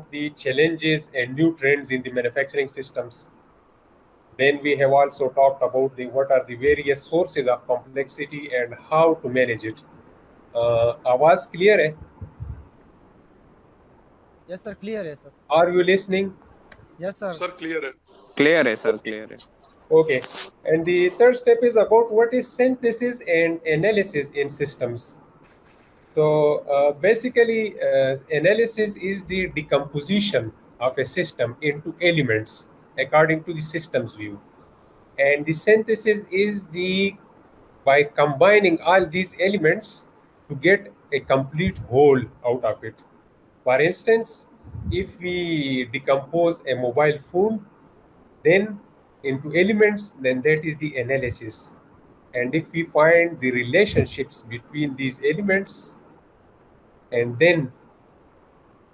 about the challenges and new trends in the manufacturing systems. Then we have also talked about what are the various sources of complexity and how to manage it. आवाज clear है? Yes, sir. Clear, yes, sir. Are you listening? Yes, sir. Sir clear है. Clear है sir, clear है. Okay. And the third step is about what is synthesis and analysis in systems. So basically, analysis is the decomposition of a system into elements according to the system's view. And the synthesis is by combining all these elements to get a complete whole out of it. For instance, if we decompose a mobile phone, then into elements, then that is the analysis. And if we find the relationships between these elements and then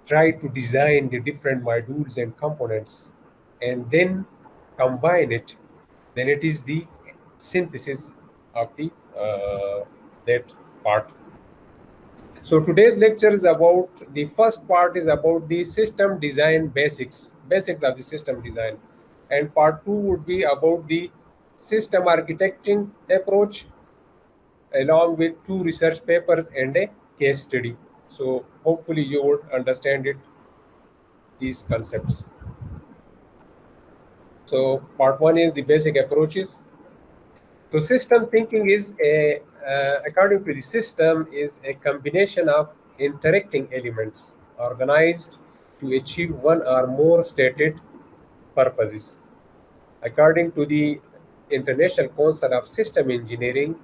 try to design the different modules and components and then combine it, then it is the synthesis of the that part. So today's lecture is about, the first part is about the system design basics of the system design, and part 2 would be about the system architecting approach along with 2 research papers and a case study. So hopefully you would understand it, these concepts. So part 1 is the basic approaches. So system thinking is according to the system, is a combination of interacting elements organized to achieve one or more stated purposes. According to the International Council of System Engineering,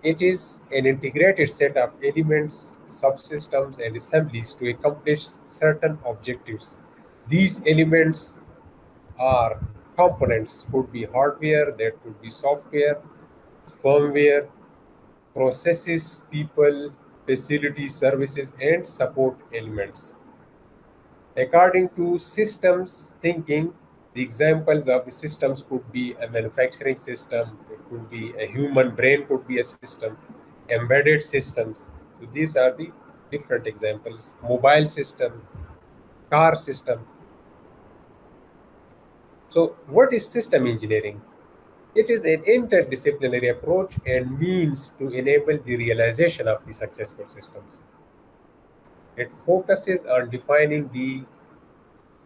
it is an integrated set of elements, subsystems, and assemblies to accomplish certain objectives. These elements are components, could be hardware, that could be software, firmware, processes, people, facilities, services, and support elements. According to systems thinking, the examples of the systems could be a manufacturing system, it could be a human brain, could be a system, embedded systems. So these are the different examples. Mobile system, car system. So what is system engineering? It is an interdisciplinary approach and means to enable the realization of the successful systems. It focuses on defining the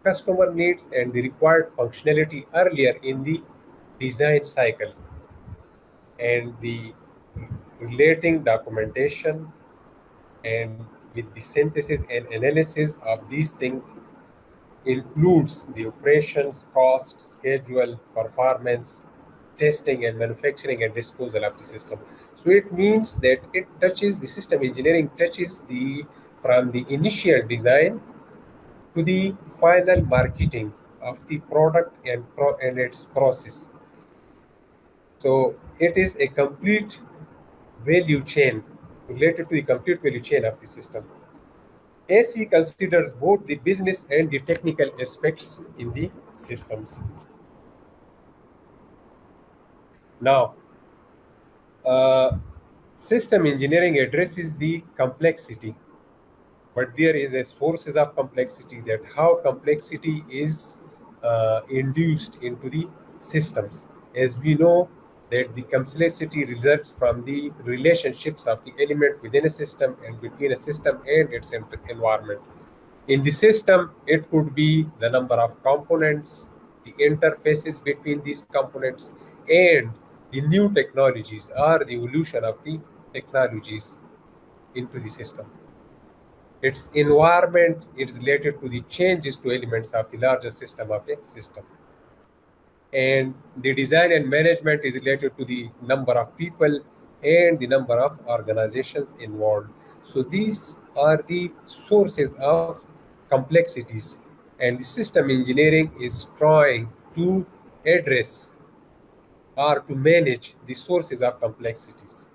customer needs and the required functionality earlier in the design cycle, and the relating documentation and with the synthesis and analysis of these things includes the operations, cost, schedule, performance, testing and manufacturing and disposal of the system. So it means that it touches, the system engineering touches the from the initial design to the final marketing of the product and its process. So it is a complete value chain, related to the complete value chain of the system. AC considers both the business and the technical aspects in the systems. Now, system engineering addresses the complexity, but there is a sources of complexity, that how complexity is induced into the systems. As we know that the complexity results from the relationships of the element within a system and between a system and its environment. In the system, it could be the number of components, the interfaces between these components, and the new technologies or the evolution of the technologies into the system. Its environment is related to the changes to elements of the larger system of a system. And the design and management is related to the number of people and the number of organizations involved. So these are the sources of complexities, and the system engineering is trying to address or to manage the sources of complexities.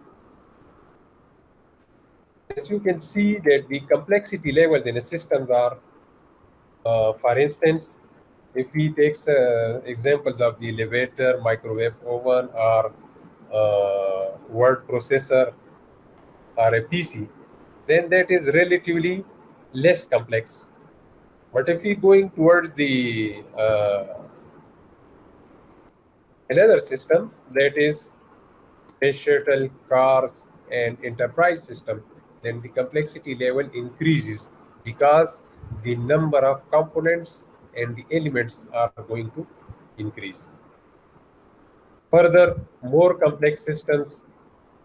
As you can see that the complexity levels in a system are, for instance, if we take examples of the elevator, microwave oven, or word processor, or a PC, then that is relatively less complex. But if we going towards the another system, that is space shuttle, cars, and enterprise system, then the complexity level increases because the number of components and the elements are going to increase. Further, more complex systems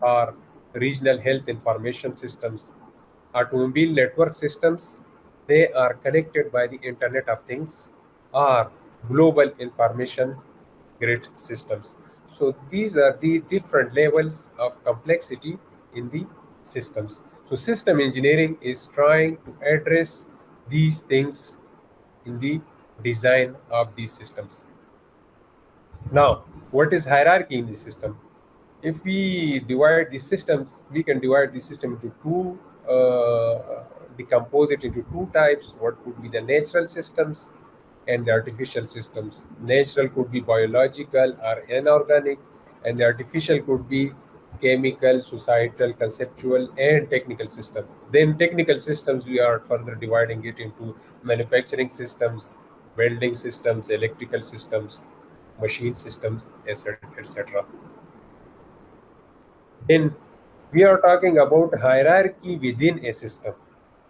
are regional health information systems, automobile network systems. They are connected by the Internet of Things, or global information grid systems. So these are the different levels of complexity in the systems. So system engineering is trying to address these things in the design of these systems. Now, what is hierarchy in the system? If we divide the systems, we can divide the system into two, decompose it into two types. What could be the natural systems and the artificial systems? Natural could be biological or inorganic, and the artificial could be chemical, societal, conceptual, and technical system. Then technical systems, we are further dividing it into manufacturing systems, welding systems, electrical systems, machine systems, etc. Then we are talking about hierarchy within a system.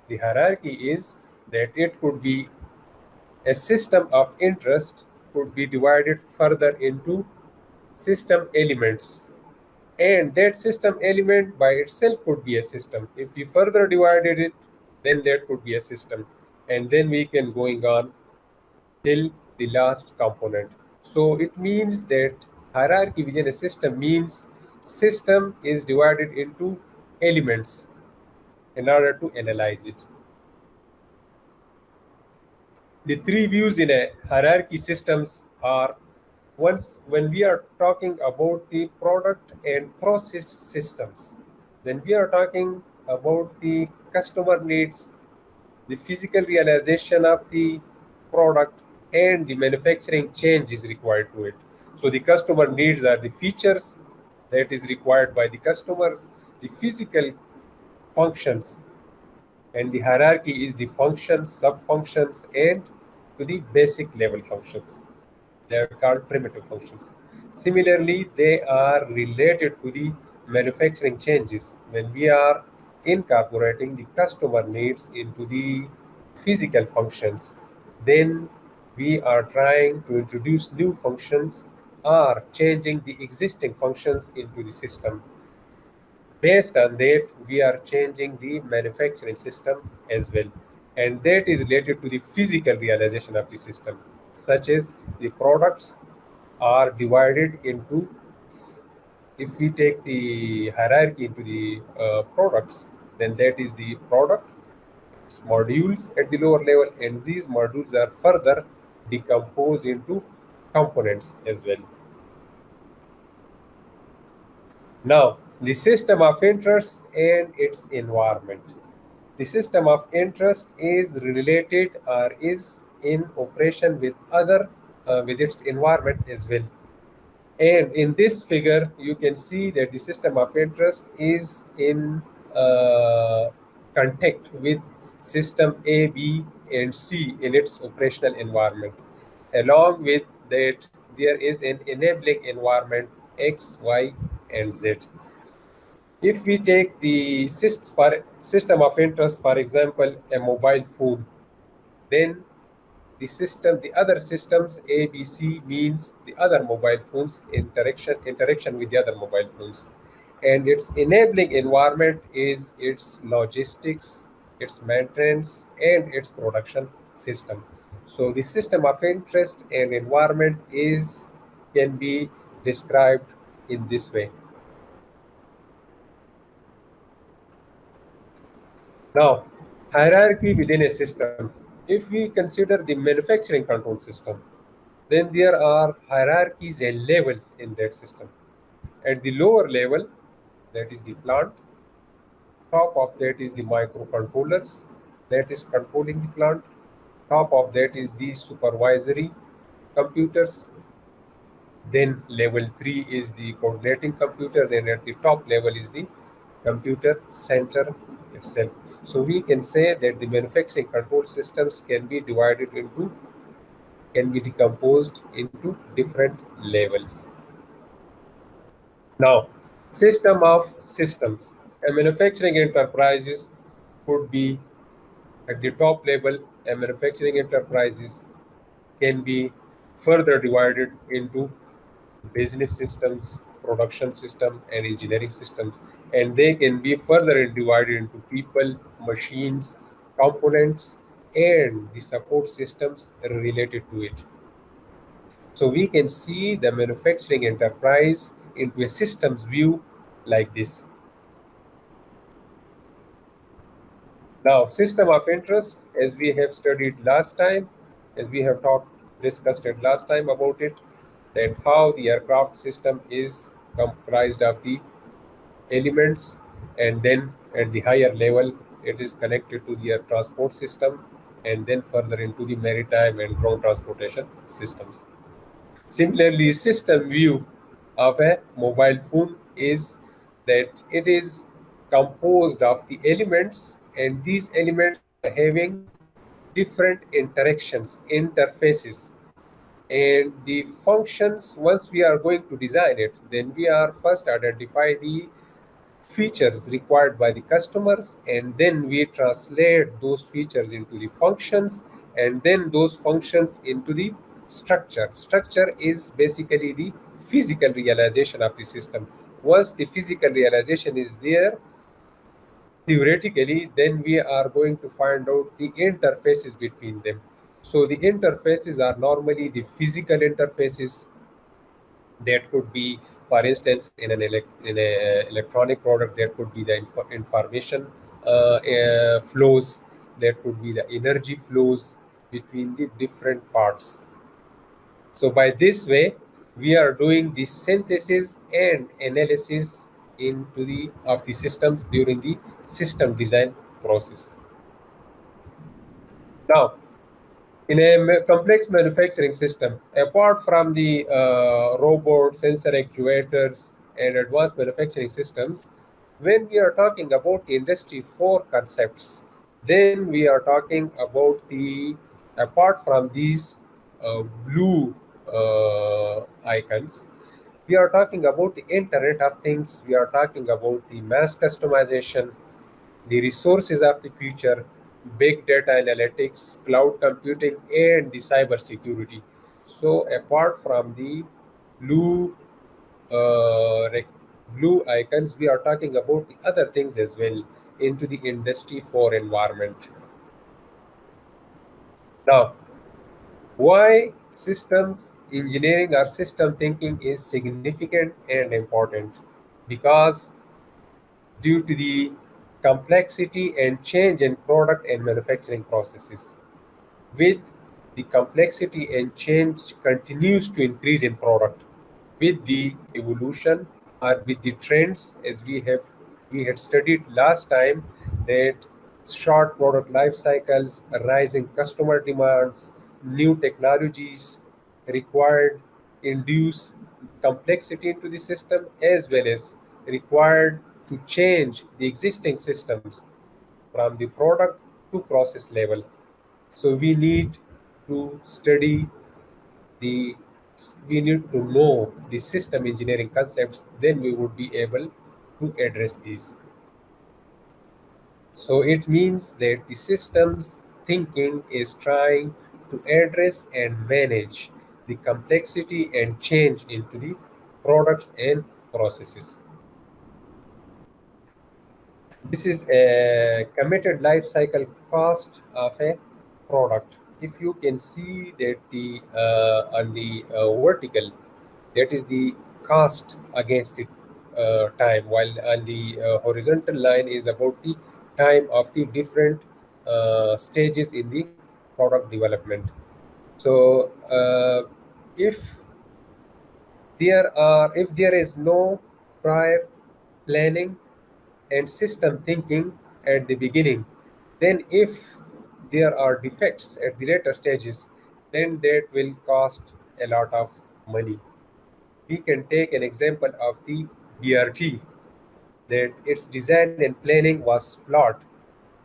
The hierarchy is that it could be a system of interest could be divided further into system elements, and that system element by itself could be a system. If we further divided it, then that could be a system, and then we can going on till the last component. So it means that hierarchy within a system means system is divided into elements in order to analyze it. The three views in a hierarchy systems are: once when we are talking about the product and process systems, then we are talking about the customer needs, the physical realization of the product, and the manufacturing change is required to it. So the customer needs are the features that is required by the customers, the physical functions, and the hierarchy is the functions, sub-functions, and to the basic level functions. They are called primitive functions. Similarly, they are related to the manufacturing changes. When we are incorporating the customer needs into the physical functions, then we are trying to introduce new functions or changing the existing functions into the system. Based on that, we are changing the manufacturing system as well. And that is related to the physical realization of the system, such as the products are divided into, if we take the hierarchy into the products, then that is the product, its modules at the lower level, and these modules are further decomposed into components as well. Now, the system of interest and its environment. The system of interest is related or is in operation with with its environment as well. And in this figure, you can see that the system of interest is in contact with system A, B, and C in its operational environment. Along with that, there is an enabling environment X, Y, and Z. If we take the system of interest, for example, a mobile phone, then the other systems A, B, C means the other mobile phones interaction with the other mobile phones, and its enabling environment is its logistics, its maintenance, and its production system. So the system of interest and environment can be described in this way. Now, hierarchy within a system. If we consider the manufacturing control system, then there are hierarchies and levels in that system. At the lower level, that is the plant. Top of that is the microcontrollers that is controlling the plant. Top of that is the supervisory computers. Then level 3 is the coordinating computers, and at the top level is the computer center itself. So we can say that the manufacturing control systems can be decomposed into different levels. Now, system of systems. A manufacturing enterprises could be at the top level. A manufacturing enterprises can be further divided into business systems, production system, and engineering systems, and they can be further divided into people, machines, components, and the support systems related to it. So we can see the manufacturing enterprise into a systems view like this. Now, system of interest, as we have studied last time, as we have discussed it last time about it, that how the aircraft system is comprised of the elements, and then at the higher level it is connected to the air transport system, and then further into the maritime and ground transportation systems. Similarly, system view of a mobile phone is that it is composed of the elements, and these elements are having different interactions, interfaces, and the functions. Once we are going to design it, then we are first identify the features required by the customers, and then we translate those features into the functions, and then those functions into the structure is basically the physical realization of the system. Once the physical realization is there, theoretically, then we are going to find out the interfaces between them. So the interfaces are normally the physical interfaces. That could be, for instance, in in a electronic product, there could be the information flows. There could be the energy flows between the different parts. So by this way, we are doing the synthesis and analysis into the of the systems during the system design process. Now, in a complex manufacturing system, apart from the robot, sensor actuators, and advanced manufacturing systems, when we are talking about the Industry 4 concepts, then we are talking about the, apart from these blue icons, we are talking about the Internet of Things, we are talking about the mass customization, the resources of the future, big data analytics, cloud computing, and the cyber security. So apart from the blue like blue icons, we are talking about the other things as well into the Industry 4 environment. Now, why systems engineering or system thinking is significant and important? Because due to the complexity and change in product and manufacturing processes. With the complexity and change continues to increase in product with the evolution or with the trends, as we had studied last time, that short product life cycles, rising customer demands, new technologies required induce complexity into the system, as well as required to change the existing systems from the product to process level. So study the we need to know the system engineering concepts, then we would be able to address these. So it means that the systems thinking is trying to address and manage the complexity and change into the products and processes. This is a committed life cycle cost of a product. If you can see that the on the vertical, that is the cost against the time, while on the horizontal line is about the time of the different stages in the product development. So if if there is no prior planning and system thinking at the beginning, then if there are defects at the later stages, then that will cost a lot of money. We can take an example of the BRT. that its design and planning was flawed,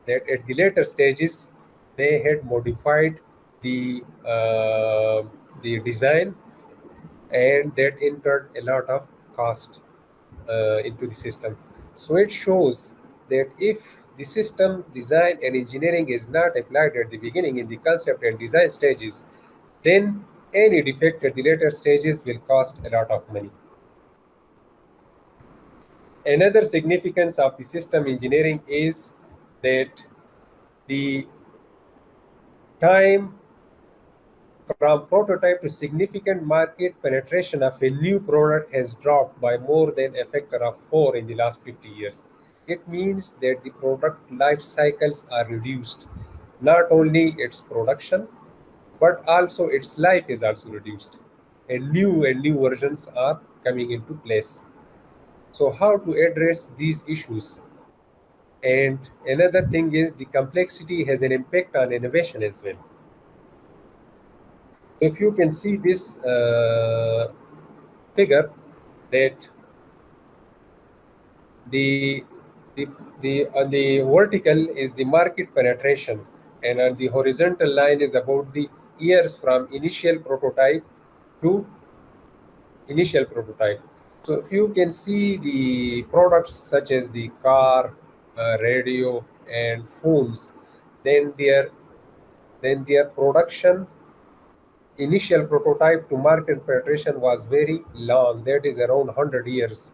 that at the later stages they had modified the design, and that incurred a lot of cost into the system. So it shows that if the system design and engineering is not applied at the beginning in the concept and design stages, then any defect at the later stages will cost a lot of money. Another significance of the system engineering is that the time from prototype to significant market penetration of a new product has dropped by more than a factor of 4 in the last 50 years. It means that the product life cycles are reduced. Not only its production, but also its life is also reduced. And new versions are coming into place. So how to address these issues? And another thing is the complexity has an impact on innovation as well. If you can see this figure, that the the on the vertical is the market penetration, and on the horizontal line is about the years from initial prototype. So if you can see the products such as the car, radio, and phones, then their production initial prototype to market penetration was very long, that is around 100 years.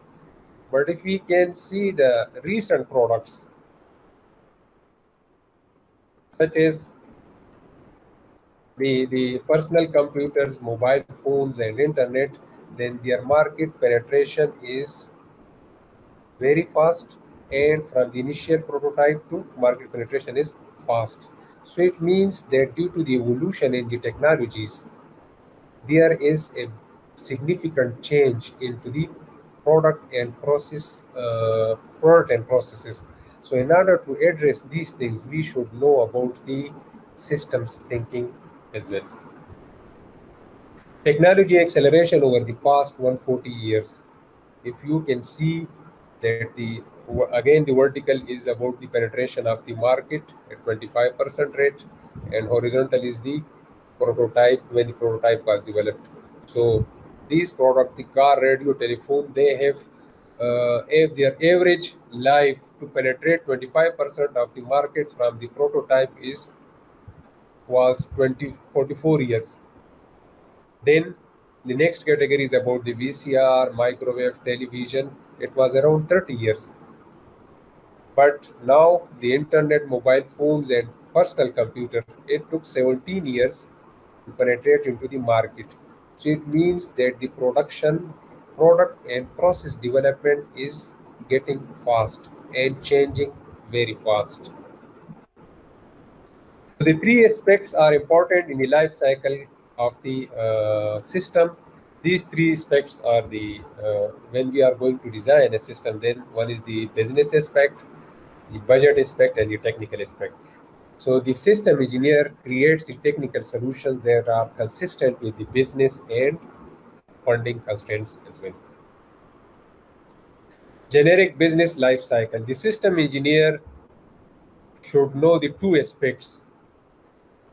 But if we can see the recent products such as the personal computers, mobile phones, and internet, then their market penetration is very fast, and from the initial prototype to market penetration is fast. So it means that due to the evolution in the technologies, there is a significant change into the product and processes. So in order to address these things, we should know about the systems thinking as well. Technology acceleration over the past 140 years. If you can see that again the vertical is about the penetration of the market at 25% rate, and horizontal is the prototype when the prototype was developed. So these products, the car, radio, telephone, they have their average life to penetrate 25% of the market from the prototype was 44 years. Then the next category is about the VCR, microwave, television. It was around 30 years. But now the internet, mobile phones, and personal computer, it took 17 years to penetrate into the market. So it means that the production, product, and process development is getting fast and changing very fast. So the three aspects are important in the life cycle of the system. These three aspects are when we are going to design a system, then one is the business aspect, the budget aspect, and the technical aspect. So the system engineer creates the technical solutions that are consistent with the business and funding constraints as well. Generic business life cycle. The system engineer should know the two aspects.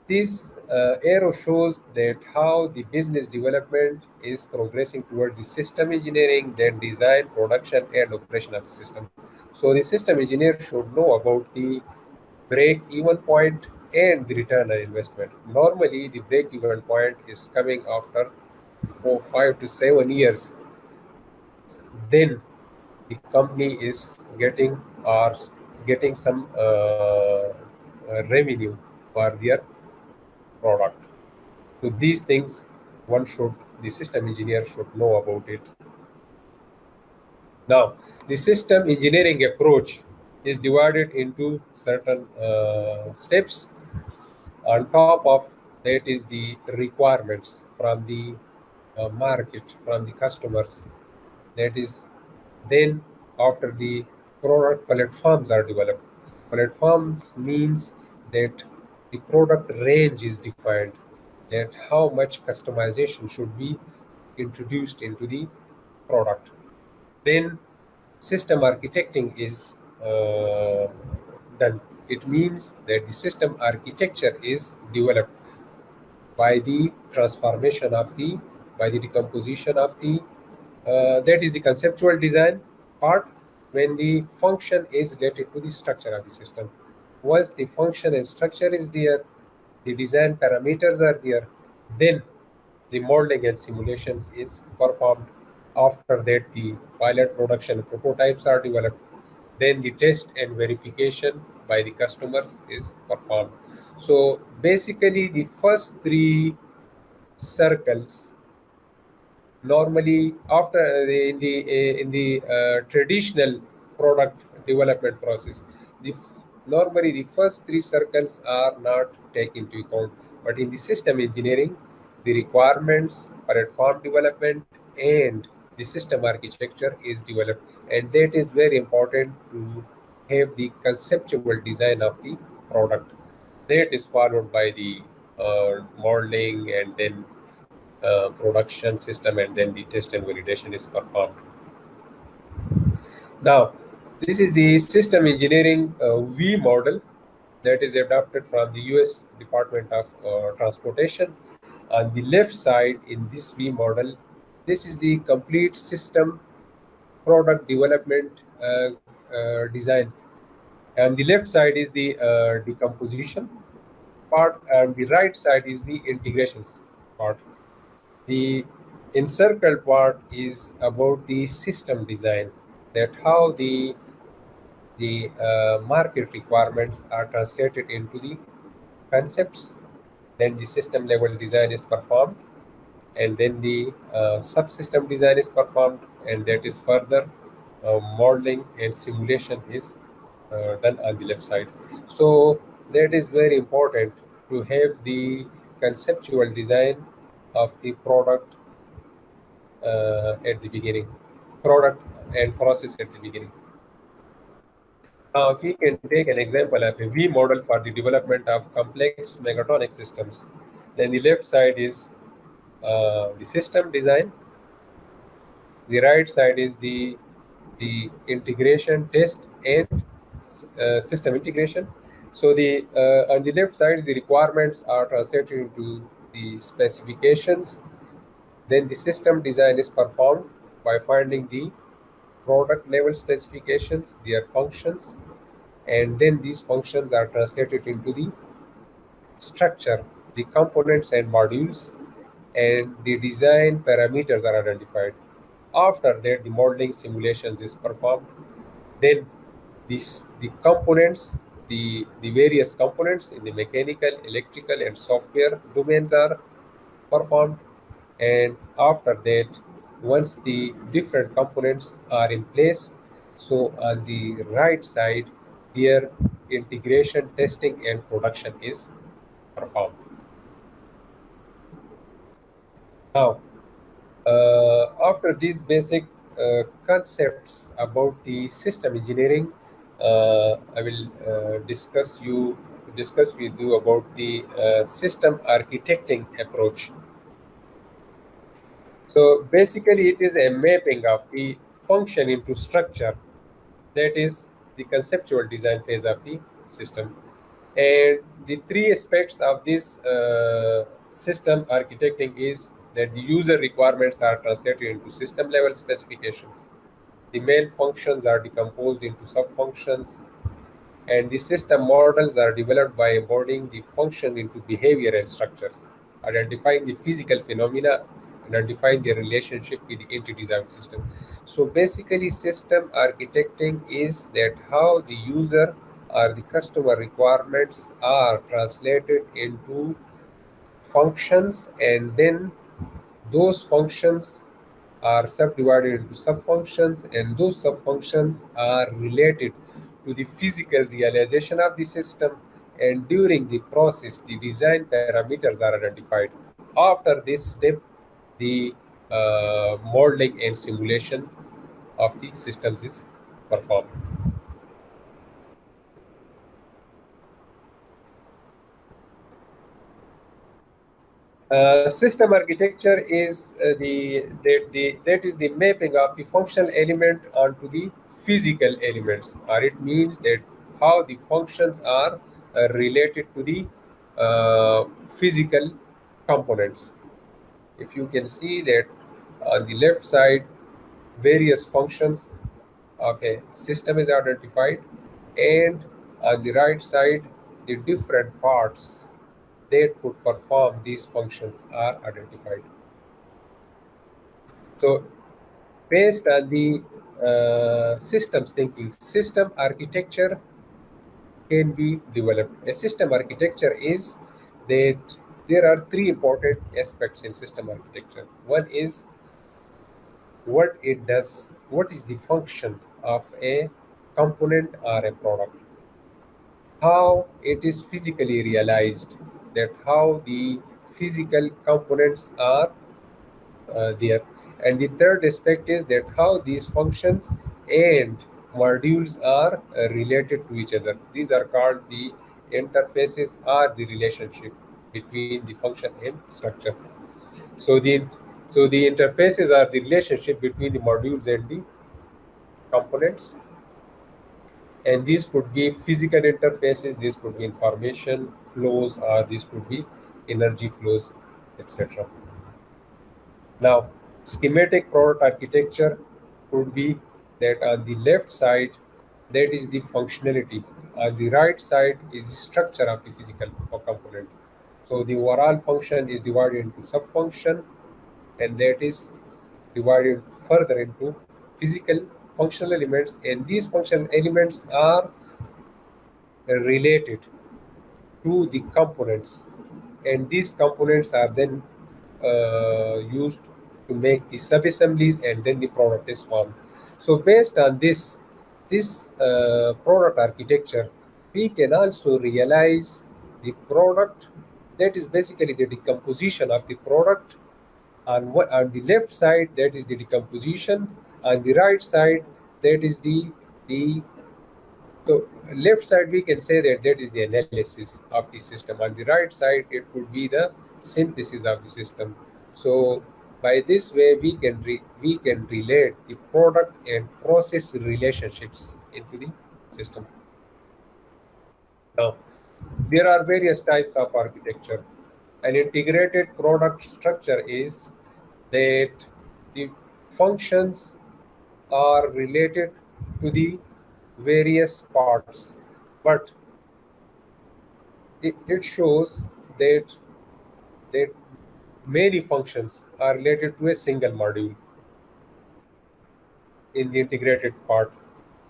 This arrow shows that how the business development is progressing towards the system engineering, then design, production, and operation of the system. So the system engineer should know about the break-even point and the return on investment. Normally, the break-even point is coming after 5 to 7 years. Then the company is getting some revenue for their product. So these things the system engineer should know about it. Now, the system engineering approach is divided into certain steps. On top of that is the requirements from the market, from the customers. That is, then after the product platforms are developed. Platforms means that the product range is defined, that how much customization should be introduced into the product. Then system architecting is done. It means that the system architecture is developed by the transformation of the, by the decomposition of the, that is the conceptual design part, when the function is related to the structure of the system. Once the function and structure is there, the design parameters are there, then the modeling and simulations is performed. After that, the pilot production prototypes are developed. Then the test and verification by the customers is performed. So basically, the first three circles normally after in the traditional product development process, the normally the first three circles are not taken into account, but in the system engineering, the requirements, platform development, and the system architecture is developed, and that is very important to have the conceptual design of the product. That is followed by the modeling, and then production system, and then the test and validation is performed. Now, this is the system engineering V model that is adopted from the US Department of Transportation. On the left side in this V model, this is the complete system product development design. And the left side is the decomposition part, and the right side is the integrations part. The encircled part is about the system design, that how the market requirements are translated into the concepts. Then the system level design is performed, and then the subsystem design is performed, and that is further modeling and simulation is done on the left side. So that is very important to have the conceptual design of the product at the beginning, product and process at the beginning. Now, if we can take an example of a V model for the development of complex mechatronic systems, then the left side is the system design, the right side is the integration test and system integration. So the on the left side, the requirements are translated into the specifications. Then the system design is performed by finding the product level specifications, their functions, and then these functions are translated into the structure, the components and modules, and the design parameters are identified. After that, the modeling simulations is performed. Then the components, the various components in the mechanical, electrical, and software domains are performed. And after that, once the different components are in place, so on the right side here, integration, testing, and production is performed. Now, after these basic concepts about the system engineering, I will discuss with you about the system architecting approach. So basically, it is a mapping of the function into structure. That is the conceptual design phase of the system. And the three aspects of this system architecting is that the user requirements are translated into system level specifications. The main functions are decomposed into sub-functions, and the system models are developed by embodying the function into behavior and structures, identifying the physical phenomena, identifying their relationship with the entities of the system. So basically, system architecting is that how the user or the customer requirements are translated into functions, and then those functions are subdivided into subfunctions, and those subfunctions are related to the physical realization of the system, and during the process the design parameters are identified. After this step, the modeling and simulation of the systems is performed. System architecture is that is the mapping of the functional element onto the physical elements, or it means that how the functions are related to the physical components. If you can see that on the left side, various functions of a system is identified, and on the right side, the different parts that could perform these functions are identified. So based on the systems thinking, system architecture can be developed. A system architecture is that there are three important aspects in system architecture. One is what it does, what is the function of a component or a product, how it is physically realized, that how the physical components are there. And the third aspect is that how these functions and modules are related to each other. These are called the interfaces or the relationship between the function and structure. So the interfaces are the relationship between the modules and the components, and these could be physical interfaces, these could be information flows, or these could be energy flows, etc. Now, schematic product architecture would be that on the left side, that is the functionality. On the right side is the structure of the physical component. So the overall function is divided into sub-function, and that is divided further into physical functional elements, and these functional elements are related to the components, and these components are then used to make the sub-assemblies, and then the product is formed. So based on this product architecture, we can also realize the product, that is basically the decomposition of the product. On the left side, that is the decomposition. On the right side, that is the so left side, we can say that that is the analysis of the system. On the right side, it could be the synthesis of the system. So by this way, we can relate the product and process relationships into the system. Now, there are various types of architecture. An integrated product structure is that the functions are related to the various parts, but it shows that many functions are related to a single module in the integrated part,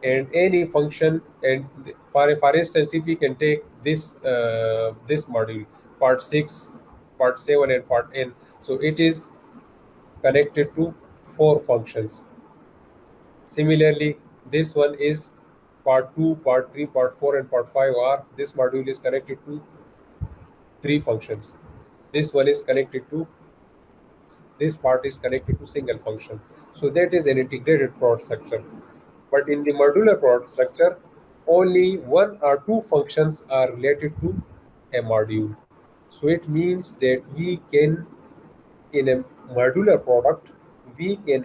and any function, and for instance, if we can take this module, part 6, part 7, and part n, so it is connected to 4 functions. Similarly, this one is part 2, part 3, part 4, and part 5 are, this module is connected to 3 functions. This one is connected to, this part is connected to single function. So that is an integrated product structure. But in the modular product structure, only 1 or 2 functions are related to a module. So it means that we can, in a modular product, we can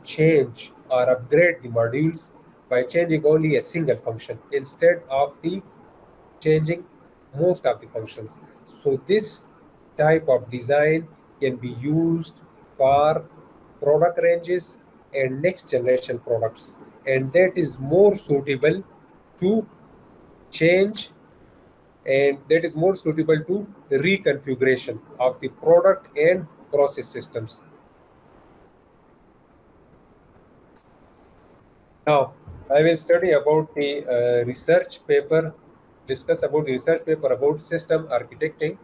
change or upgrade the modules by changing only a single function instead of the changing most of the functions. So this type of design can be used for product ranges and next generation products, and that is more suitable to change, and that is more suitable to the reconfiguration of the product and process systems. Now, I will study about the research paper, discuss about the research paper about system architecting.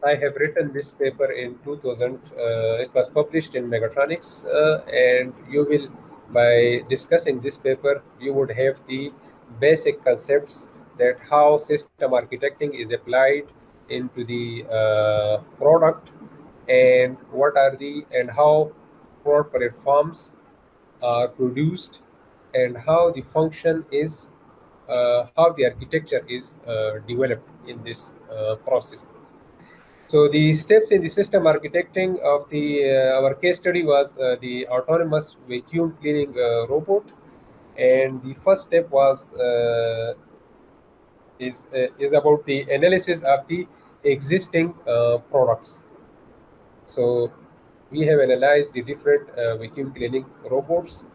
I have written this paper in 2000. It was published in Megatronics, and you will, by discussing this paper, you would have the basic concepts that how system architecting is applied into the product, and what are the, and how product platforms are produced, and how the function is, how the architecture is developed in this process. So the steps in the system architecting of the our case study was the autonomous vacuum cleaning robot, and the first step was is about the analysis of the existing products. So we have analyzed the different vacuum cleaning robots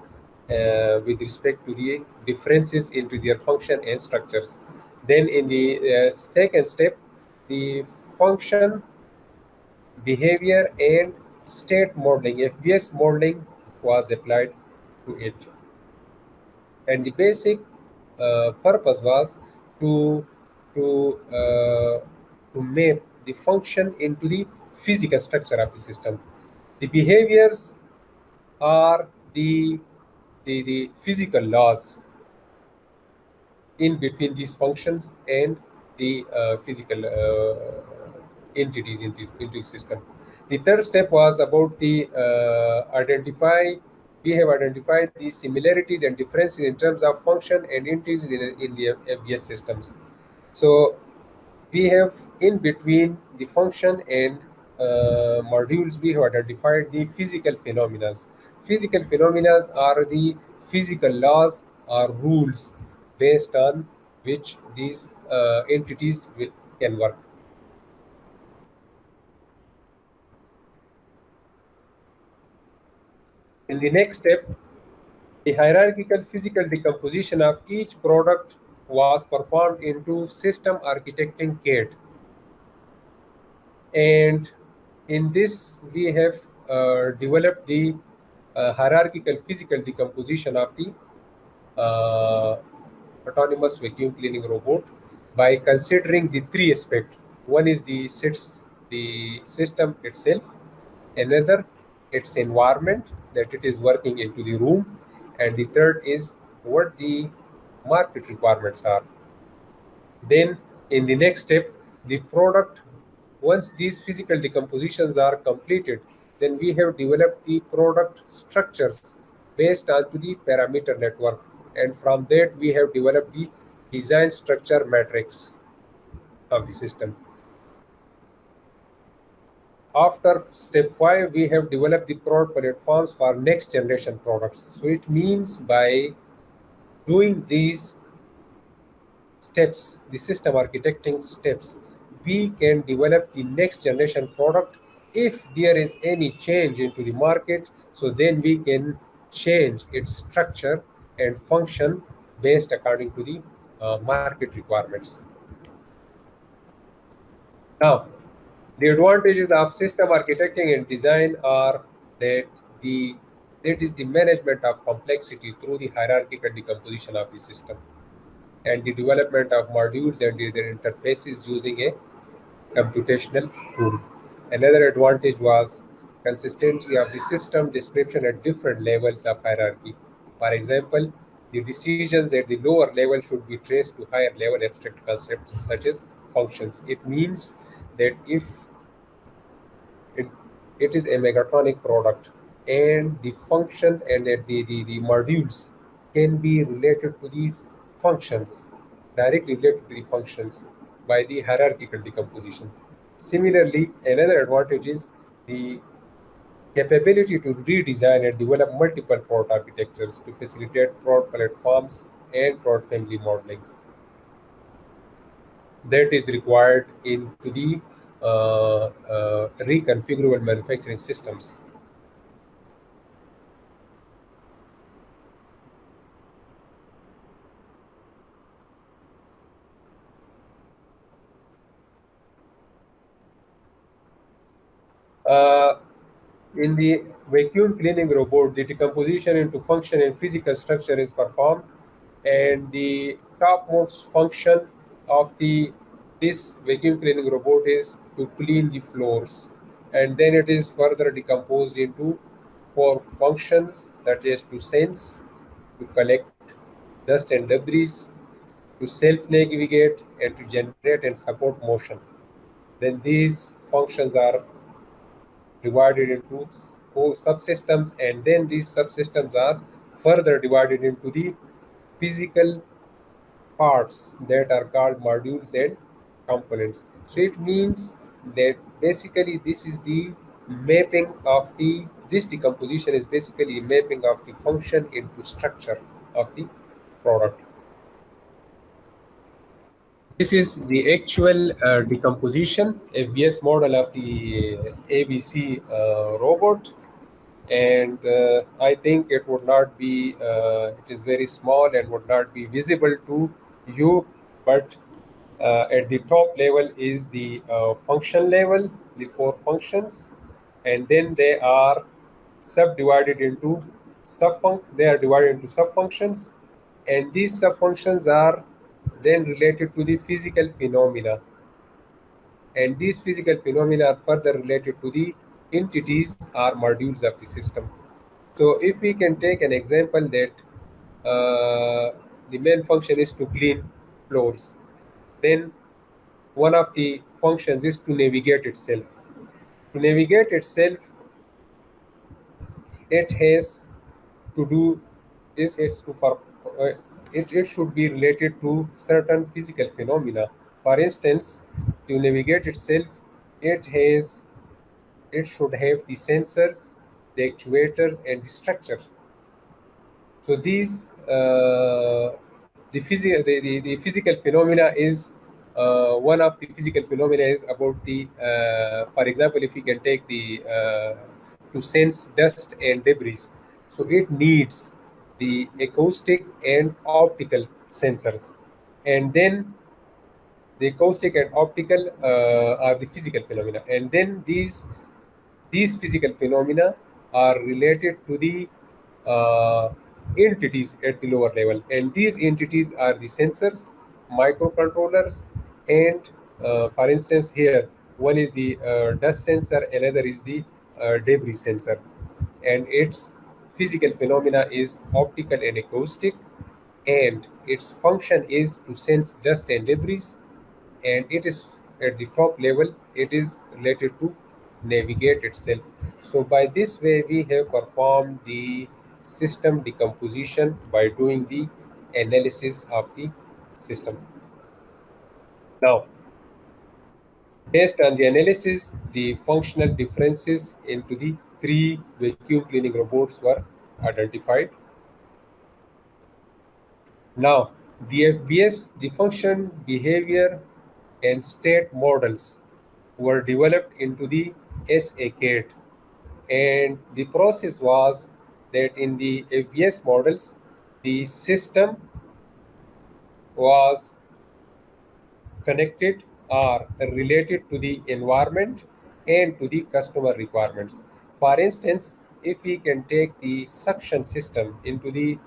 with respect to the differences into their function and structures. Then in the second step, the function, behavior, and state modeling, FBS modeling, was applied to it. And the basic purpose was to to uh, to map the function into the physical structure of the system. The behaviors are the physical laws in between these functions and the physical entities in the system. The third step was about the identify. We have identified the similarities and differences in terms of function and entities in the FBS systems. So we have in between the function and modules, we have identified the physical phenomena. Physical phenomena are the physical laws or rules based on which these entities can work. In the next step, the hierarchical physical decomposition of each product was performed into system architecting CAD. And in this, we have developed the hierarchical physical decomposition of the uh, autonomous vacuum cleaning robot by considering the three aspects. One is the system itself, another its environment, that it is working into the room, and the third is what the market requirements are. Then in the next step, the product, once these physical decompositions are completed, then we have developed the product structures based onto the parameter network. And from that, we have developed the design structure matrix of the system. After step 5, we have developed the product platforms for next generation products. So it means by doing these steps, the system architecting steps, we can develop the next generation product. If there is any change into the market, so then we can change its structure and function based according to the market requirements. Now, the advantages of system architecting and design are that the that is the management of complexity through the hierarchical decomposition of the system, and the development of modules and their interfaces using a computational tool. Another advantage was consistency of the system description at different levels of hierarchy. For example, the decisions at the lower level should be traced to higher level abstract concepts such as functions. It means that if it, it is a mechatronic product and the functions and the modules can be related to the functions, directly related to the functions by the hierarchical decomposition. Similarly, another advantage is the capability to redesign and develop multiple product architectures to facilitate product platforms and product family modeling that is required into the reconfigurable manufacturing systems. Uh, in the vacuum cleaning robot, the decomposition into function and physical structure is performed, and the topmost function of the this vacuum cleaning robot is to clean the floors, and then it is further decomposed into four functions such as to sense, to collect dust and debris, to self-navigate, and to generate and support motion. Then these functions are divided into subsystems, and then these subsystems are further divided into the physical parts that are called modules and components. So it means that basically this is the mapping of this decomposition is basically mapping of the function into structure of the product. This is the actual decomposition FBS model of the ABC robot, and I think it would not be it is very small and would not be visible to you, but at the top level is the function level, the four functions, and then they are subdivided into subfunctions, and these subfunctions are then related to the physical phenomena, and these physical phenomena are further related to the entities or modules of the system. So if we can take an example that the main function is to clean floors, then one of the functions is to navigate itself. To navigate itself, it has to do is it's to for it should be related to certain physical phenomena. For instance, to navigate itself, it has it should have the sensors, the actuators, and the structure. So these the physical phenomena is one of the physical phenomena is about the for example, if we can take the to sense dust and debris, so it needs the acoustic and optical sensors, and then the acoustic and optical are the physical phenomena, and then these physical phenomena are related to the uh, entities at the lower level, and these entities are the sensors, microcontrollers, and for instance here one is the dust sensor, another is the debris sensor, and its physical phenomena is optical and acoustic, and its function is to sense dust and debris, and it is at the top level, it is related to navigate itself. So by this way we have performed the system decomposition by doing the analysis of the system. Now, based on the analysis, the functional differences into the three vacuum cleaning robots were identified. Now, the FBS, the function, behavior, and state models were developed into the SACAD. And the process was that in the FBS models, the system was connected or related to the environment and to the customer requirements. For instance, if we can take the suction system into the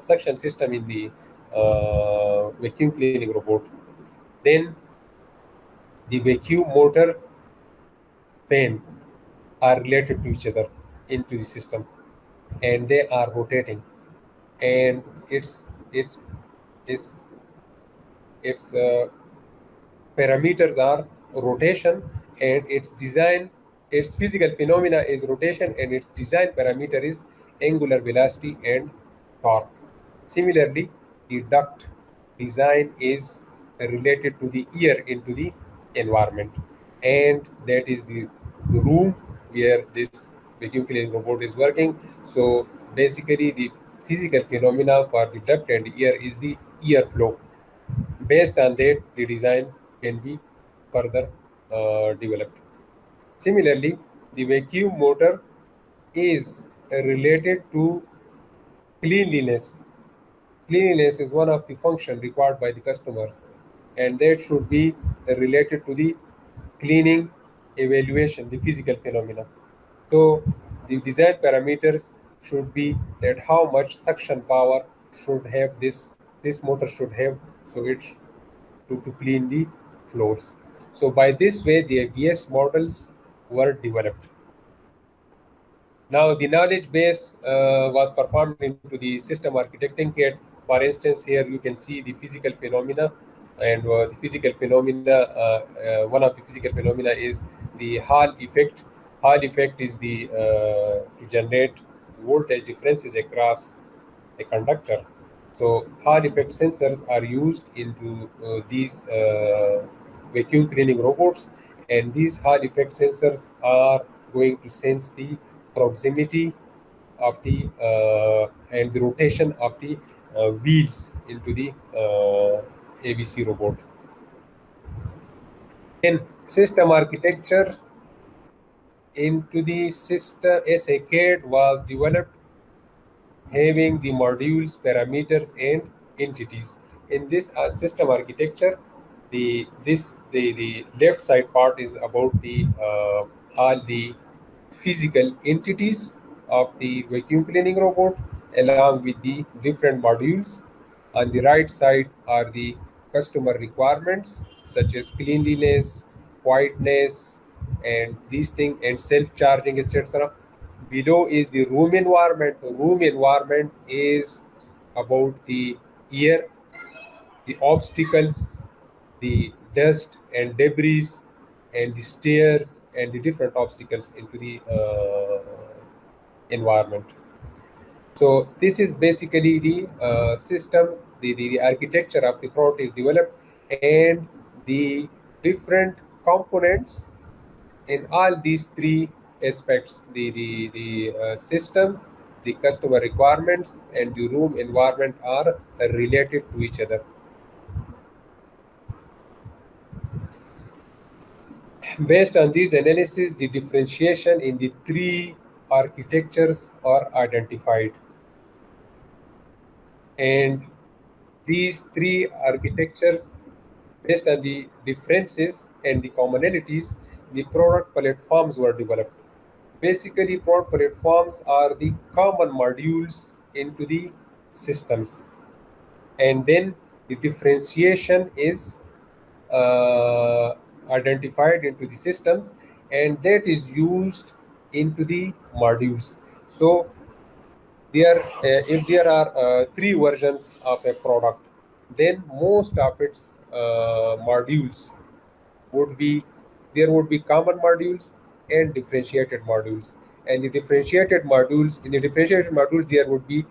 suction system in the vacuum cleaning robot, then the vacuum motor fan are related to each other into the system, and they are rotating, and its its parameters are rotation, and its design, its physical phenomena is rotation, and its design parameter is angular velocity and torque. Similarly, the duct design is related to the ear into the environment, and that is the room where this vacuum cleaning robot is working. So basically the physical phenomena for the duct and ear is the ear flow. Based on that, the design can be further developed. Similarly, the vacuum motor is related to cleanliness. Cleanliness is one of the function required by the customers, and that should be related to the cleaning evaluation, the physical phenomena. So the design parameters should be that how much suction power should have this motor should have, so it's to clean the floors. So by this way, the ABS models were developed. Now the knowledge base was performed into the system architecting kit. For instance, here you can see the physical phenomena, and the physical phenomena, one of the physical phenomena is the Hall effect. Hall effect is the to generate voltage differences across a conductor. So Hall effect sensors are used into these vacuum cleaning robots, and these Hall effect sensors are going to sense the proximity of the and the rotation of the wheels into the ABC robot. In system architecture, into the system, a SACAD was developed having the modules, parameters, and entities. In this system architecture, the left side part is about the all the physical entities of the vacuum cleaning robot along with the different modules. On the right side are the customer requirements such as cleanliness, quietness, and these things, and self-charging, etc. Below is the room environment. The room environment is about the air, the obstacles, the dust and debris, and the stairs and the different obstacles into the environment. So this is basically the system, the architecture of the product is developed, and the different components in all these three aspects, the system, the customer requirements, and the room environment are related to each other. Based on these analysis, the differentiation in the three architectures are identified. And these three architectures, based on the differences and the commonalities, the product platforms were developed. Basically, product platforms are the common modules into the systems. And then the differentiation is identified into the systems, and that is used into the modules. So if there are three versions of a product, then most of its modules would be, there would be common modules and differentiated modules. And the differentiated modules, in the differentiated module, there would be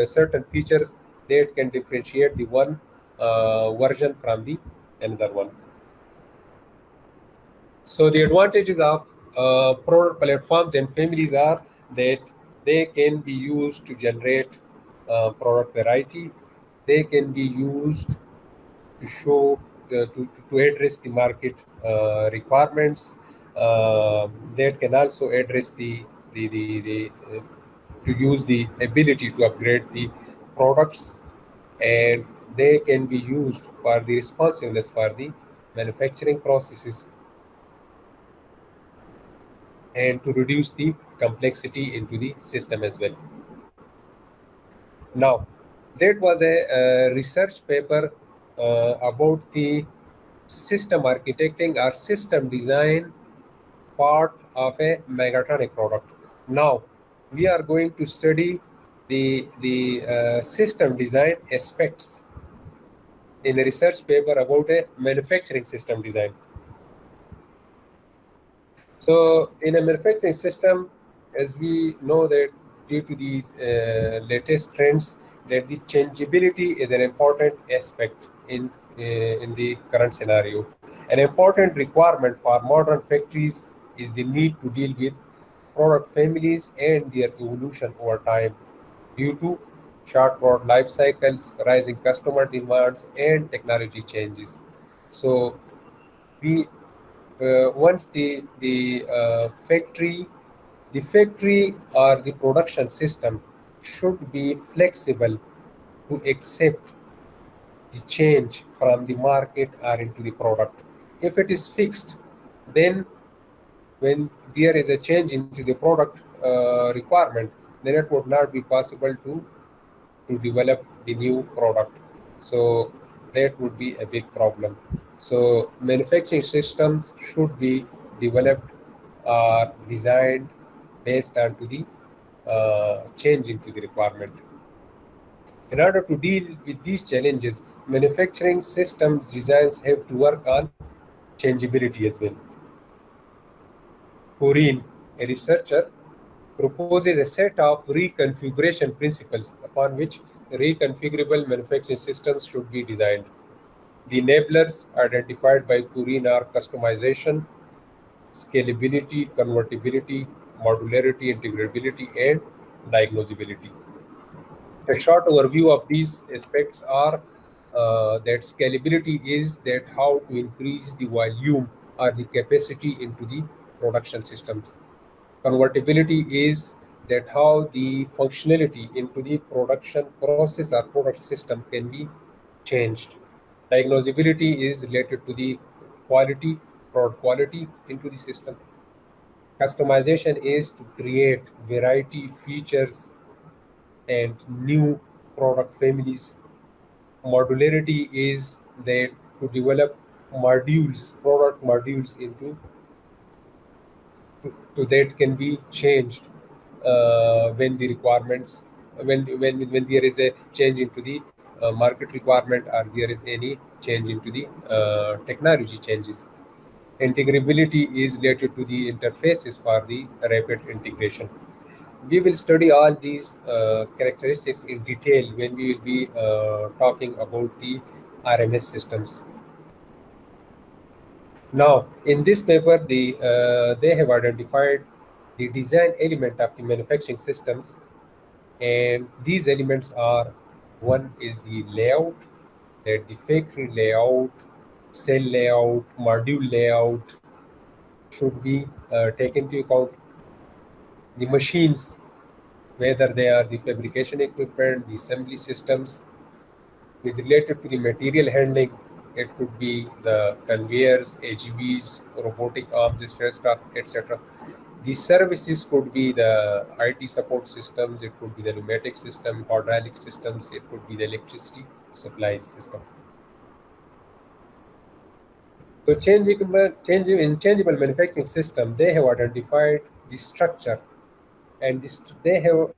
certain features that can differentiate the one version from the another one. So the advantages of product platforms and families are that they can be used to generate product variety. They can be used to show to address the market requirements. That can also address to use the ability to upgrade the products, and they can be used for the responsiveness for the manufacturing processes and to reduce the complexity into the system as well. Now, that was a research paper about the system architecting or system design part of a Megatronic product. Now, we are going to study the system design aspects in a research paper about a manufacturing system design. So in a manufacturing system, as we know that due to these latest trends, that the changeability is an important aspect in the current scenario. An important requirement for modern factories is the need to deal with product families and their evolution over time due to short product life cycles, rising customer demands, and technology changes. So we once the factory or the production system should be flexible to accept the change from the market or into the product. If it is fixed, then when there is a change into the product requirement, then it would not be possible to develop the new product. So that would be a big problem. So manufacturing systems should be developed or designed based on to the change into the requirement. In order to deal with these challenges, manufacturing systems designs have to work on changeability as well. Corinne, a researcher, proposes a set of reconfiguration principles upon which reconfigurable manufacturing systems should be designed. The enablers identified by Turin are customization, scalability, convertibility, modularity, integrability, and diagnosability. A short overview of these aspects are that scalability is that how to increase the volume or the capacity into the production systems. Convertibility is that how the functionality into the production process or product system can be changed. Diagnosability is related to the quality, product quality into the system. Customization is to create variety, features, and new product families. Modularity is that to develop modules, product modules into so that can be changed when the requirements when there is a change into the market requirement or there is any change into the technology changes. Integrability is related to the interfaces for the rapid integration. We will study all these characteristics in detail when we will be talking about the RMS systems. Now, in this paper, they have identified the design element of the manufacturing systems, and these elements are: one is the layout, that the factory layout, cell layout, module layout should be taken into account. The machines, whether they are the fabrication equipment, the assembly systems, with related to the material handling, it could be the conveyors, AGVs, robotic arms, etc. The services could be the IT support systems, it could be the pneumatic system, hydraulic systems, it could be the electricity supply system. So changeable manufacturing system, they have identified the structure, and they have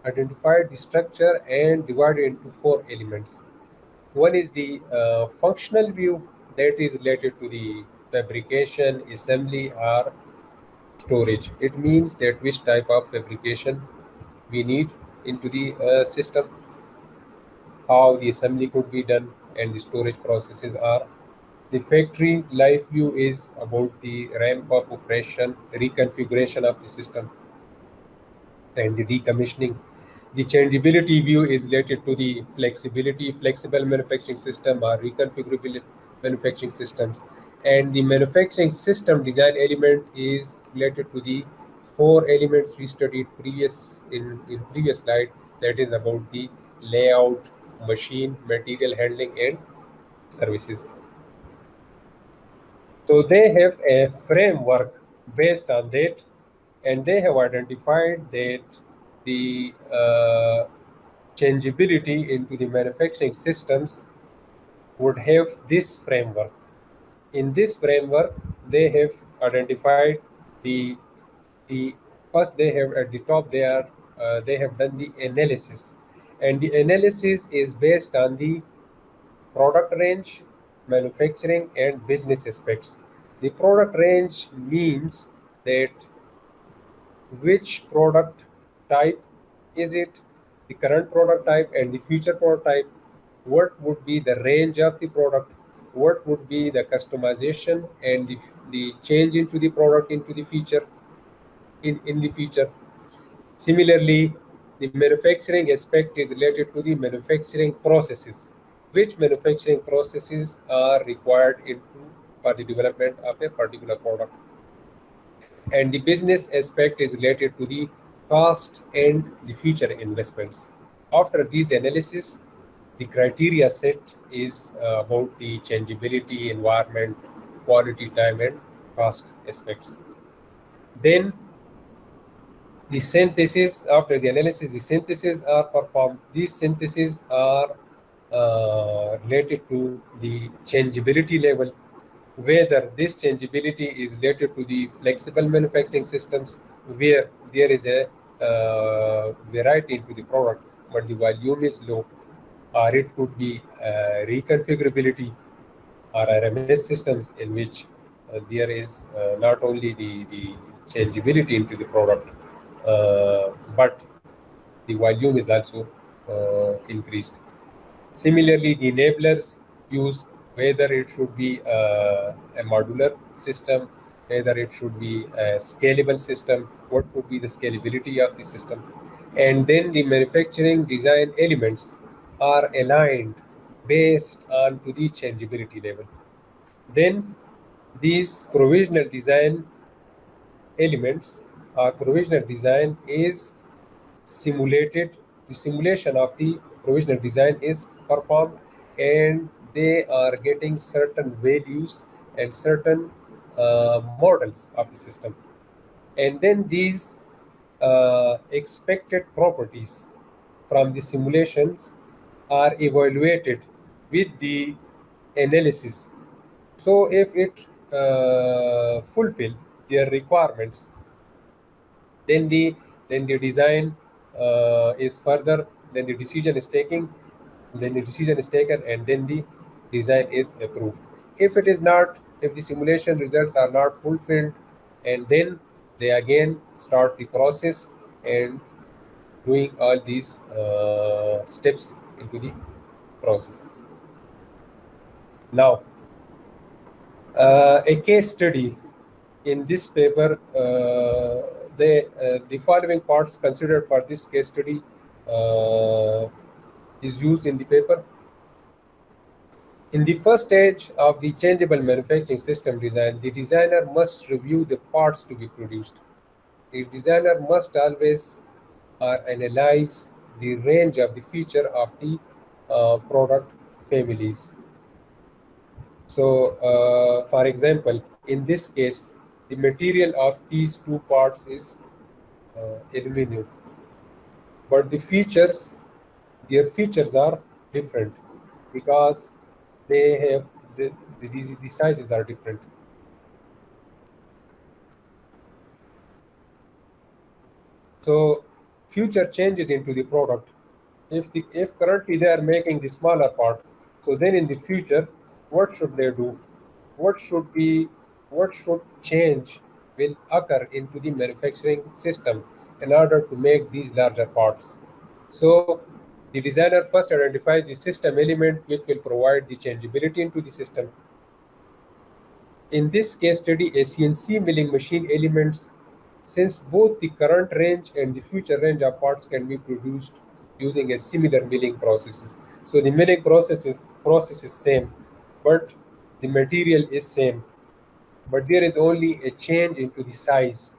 identified the structure and divided into 4 elements. One is the functional view, that is related to the fabrication, assembly, or storage. It means that which type of fabrication we need into the system, how the assembly could be done, and the storage processes are. The factory life view is about the ramp up operation, reconfiguration of the system, and the decommissioning. The changeability view is related to the flexibility, flexible manufacturing system or reconfigurable manufacturing systems. And the manufacturing system design element is related to the 4 elements we studied in previous slide, that is about the layout, machine, material handling, and services. So they have a framework based on that, and they have identified that the changeability into the manufacturing systems would have this framework. In this framework, they have identified the first, they have at the top they have done the analysis, and the analysis is based on the product range, manufacturing, and business aspects. The product range means that which product type is it, the current product type and the future product type, what would be the range of the product, what would be the customization and the change into the product into the future in the future. Similarly, the manufacturing aspect is related to the manufacturing processes. Which manufacturing processes are required for the development of a particular product? And the business aspect is related to the cost and the future investments. After these analysis, the criteria set is about the changeability, environment, quality, time, and cost aspects. Then the synthesis, after the analysis, the synthesis are performed. These syntheses are related to the changeability level, whether this changeability is related to the flexible manufacturing systems, where there is a variety into the product, but the volume is low, or it could be reconfigurability or RMS systems in which there is not only the changeability into the product, but the volume is also increased. Similarly, the enablers used, whether it should be a modular system, whether it should be a scalable system, what would be the scalability of the system. And then the manufacturing design elements are aligned based on to the changeability level. Then these provisional design elements or provisional design is simulated. The simulation of the provisional design is performed, and they are getting certain values and certain models of the system. And then these expected properties from the simulations are evaluated with the analysis. So if it fulfill their requirements, then the design is further, then the decision is taken, and then the design is approved. If it is not, if the simulation results are not fulfilled, and then they again start the process and doing all these steps into the process. Now, a case study in this paper, the following parts considered for this case study is used in the paper. In the first stage of the changeable manufacturing system design, the designer must review the parts to be produced. The designer must always analyze the range of the feature of the product families. So, for example, in this case, the material of these two parts is aluminum, but the features, their features are different because they have the sizes are different. So, future changes into the product. If currently they are making the smaller part, so then in the future, what should they do? What should change will occur into the manufacturing system in order to make these larger parts. So the designer first identifies the system element which will provide the changeability into the system. In this case study, a CNC milling machine elements, since both the current range and the future range of parts can be produced using a similar milling processes. So the milling process is same, but the material is same, but there is only a change into the size.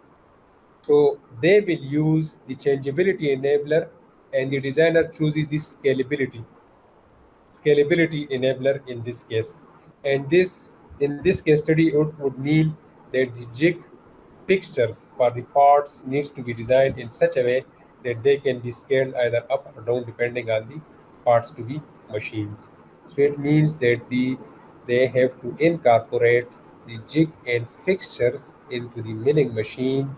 So they will use the changeability enabler, and the designer chooses the scalability enabler in this case. And this, in this case study, it would mean that the jig fixtures for the parts needs to be designed in such a way that they can be scaled either up or down depending on the parts to be machined. So it means that they have to incorporate the jig and fixtures into the milling machine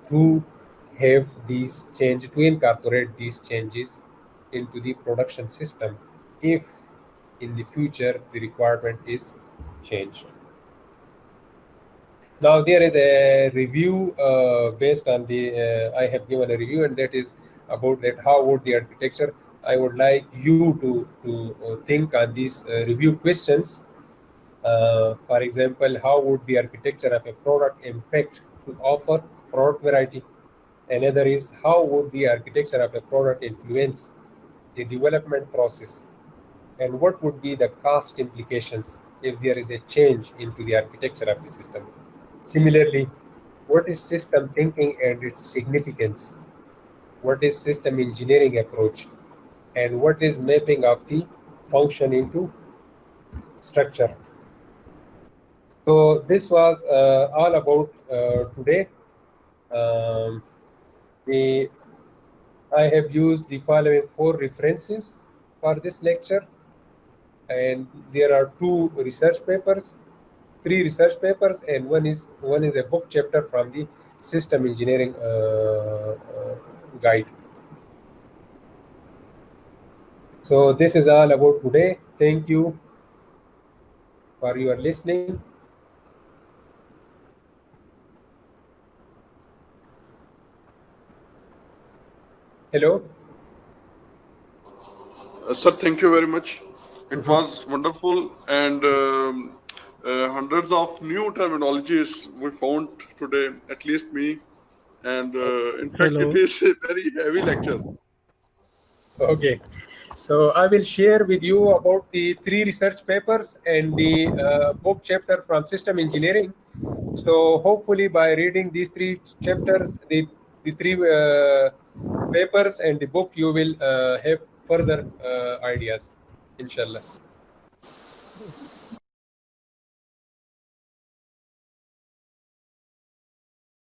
to have these change, to incorporate these changes into the production system if in the future the requirement is changed. Now there is a review based on the I have given a review, and that is about that how would the architecture. I would like you to think on these review questions. For example, how would the architecture of a product impact to offer product variety? Another is how would the architecture of a product influence the development process? And what would be the cost implications if there is a change into the architecture of the system? Similarly, what is system thinking and its significance? What is system engineering approach? And what is mapping of the function into structure? So this was all about today. Um, the I have used the following 4 references for this lecture, and there are 2 research papers, 3 research papers, and one is a book chapter from the system engineering guide. So this is all about today. Thank you for your listening. Hello. Sir, thank you very much. It was wonderful, and hundreds of new terminologies we found today, at least me. And in fact, Hello. it is a very heavy lecture. Okay, so I will share with you about the 3 research papers and the book chapter from system engineering. So hopefully by reading these 3 chapters, the 3 papers and the book, you will have further ideas, inshallah.